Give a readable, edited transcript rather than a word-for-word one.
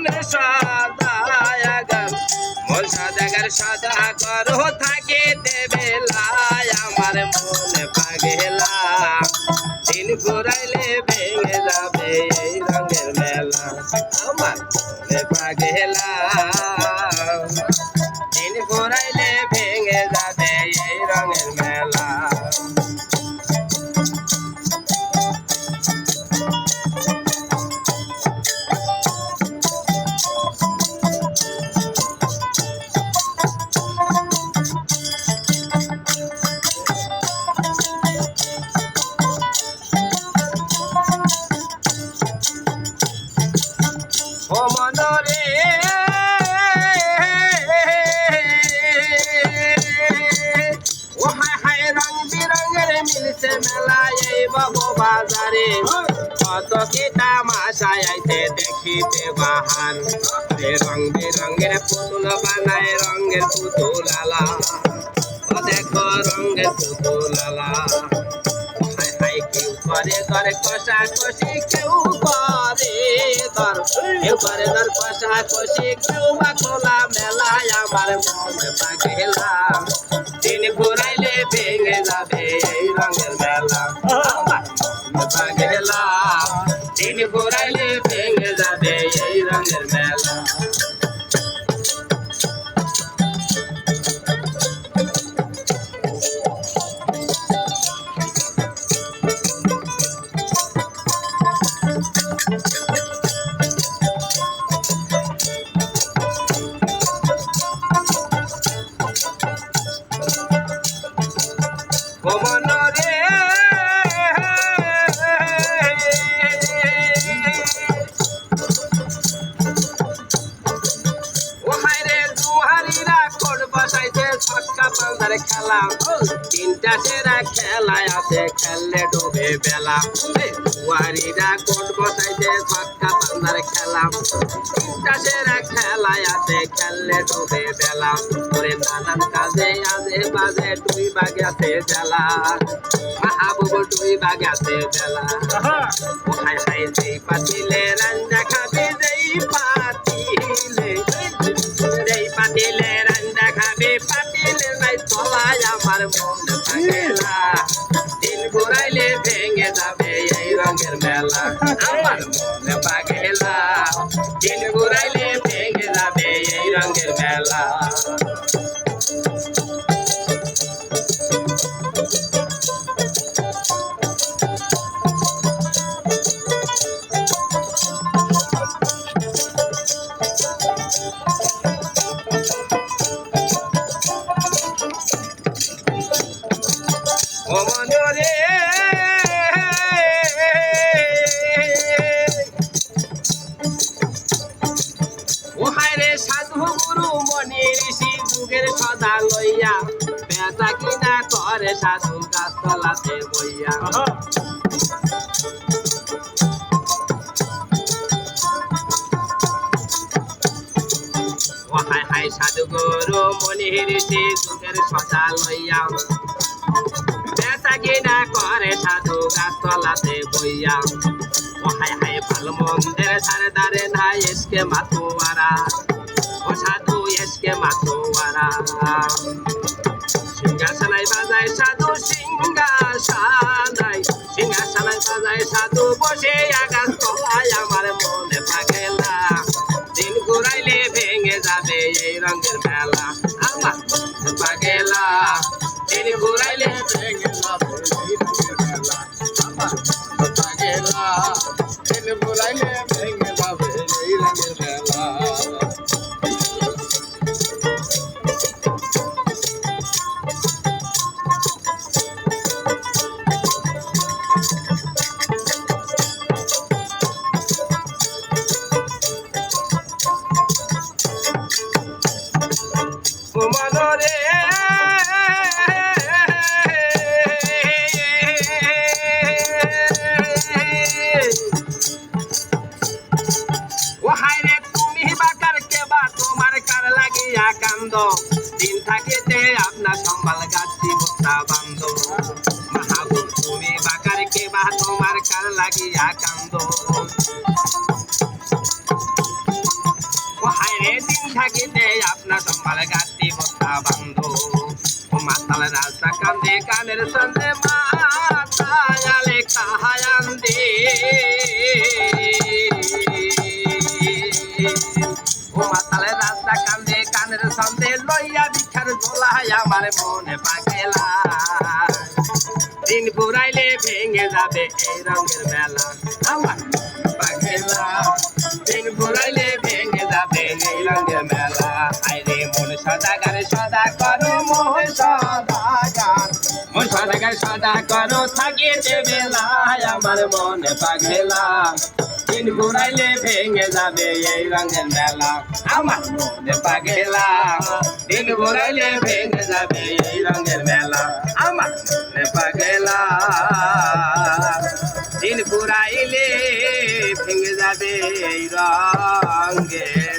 মনে সদাগার মন সদাগার সদা করো থাকে বেলায় আমার মনে পাগেলা দিন ঘুরাইলে ভেঙে যাবে এই রঙের মেলা আমার মনে পাগেলা দিন ঘুরাইলে ভেঙে যাবে এই রঙের মেলা ও মনরে ও হায় হায় রং বিরঙের মিলছে মেলায় এই বাবু বাজারে কত কি তামাশায় আইতে দেখিতে বাহার রং বিরঙের পুতুল বানায় রঙের পুতুল আলা ও দেখো রঙের পুতুল আলা কেউ করে করে কষা কষি কেউ করে ধর কষা কষি কেউ বা খোলা মেলায় আমার মনে পাগেলা দিন ঘুরাইলে ভেঙে যাবে এই রঙের মেলা আমার মনে পাগেলা দিন ঘুরাইলে ভেঙে যাবে এই রঙের মেলা ও মনরে ও হায়রে দুহারিরা কোট বসাইছে ছক্কা পান্দার খেলা তিনটা সেরা খেলায় আছে খেললে ডোবে বেলা দুহারিরা কোট বসাইছে ছক্কা পান্দার খেলা তিনটা সেরা খেলায় আছে খেললে ডোবে বেলা করে নানান কাজে আজে বাজে দুই বাগে আছে জেলা মাহবুব দুই বাগে আছে জেলা ও হায় হায় যেই পাতিলে রান্না খাবে যেই পাতিলে রান্না খাবে পাতিলে নাই তলায় আমার মন পাগেলা দিন ঘুরাইলে ভেঙে যাবে এই রঙের মেলা আমার মন পাগেলা দিন ঘুরাইলে ভেঙে যাবে এই রঙের মেলা ও মনরে ও হায়রে সাধু গুরু মনি ঋষি যুগের সদা লইয়া বেচা কিনা করে সাধু গাছতলাতে বইয়া ও হায় হায় সাধু গুরু মনি ঋষি যুগের সদা লইয়া বেচা কিনা করে সাধু গাছতলাতে বইয়া ও হায় হায় ভালো মন্দের ধারে ধারে নাই এসকে মাথুয়ারা ও সাধু এসকে মাথুয়ারা সিংহাসনায় বাজায় সাধু সিংহাসনায় বাজায় সাধু বসে আকাশ তলায় আমার মনে পাগেলা দিন ঘুরাইলে ভেঙে যাবে এই রঙের মেলা আমার মনে পাগেলা দিন ঘুরাইলে ভেঙে যাবে এই রঙের মেলা আমার মনে পাগেলা দিন ঘুরাইলে ভেঙে যাবে এই রঙের মেলা মনরে ও হায়রে তুমি বাকার কেবা তোমার কার লাগিয়া কান্দ দিন থাকিতে আপনার সম্ভাল গাছি বস্তা বান্ধ মাহবুব তুমি বাকার কেবা তোমার কার লাগিয়া কান্দ থাকিতে আপনার সম্মাল গাতি বস্তা বান্ধ ও মাতাল রাস্তা কান্দে কানের সন্ধে মাতালে কাহায়ান্দে ও মাতালে রাস্তা কান্দে কানের সন্ধে লইয়া বিখার ঝোলায় আমার মনে পাগেলা দিন ঘুরাইলে ভেঙে যাবে এই রঙের মেলা আমার পাগেলা দিন ঘুরাইলে ভেঙে যাবে এই রঙের মেলা আইরে মন সদাগার সদা করো মোহন সদাগার মন সদাগার সদা করো থাকিয়ে দেবে লাই আমার মনে পাগেলা দিন ঘুরাইলে ভেঙে যাবে এই রঙের মেলা আমার মনে পাগেলা দিন ঘুরাইলে ভেঙে যাবে এই রঙের মেলা আমার মনে পাগেলা দিন ঘুরাইলে ভেঙে যাবে এই রঙের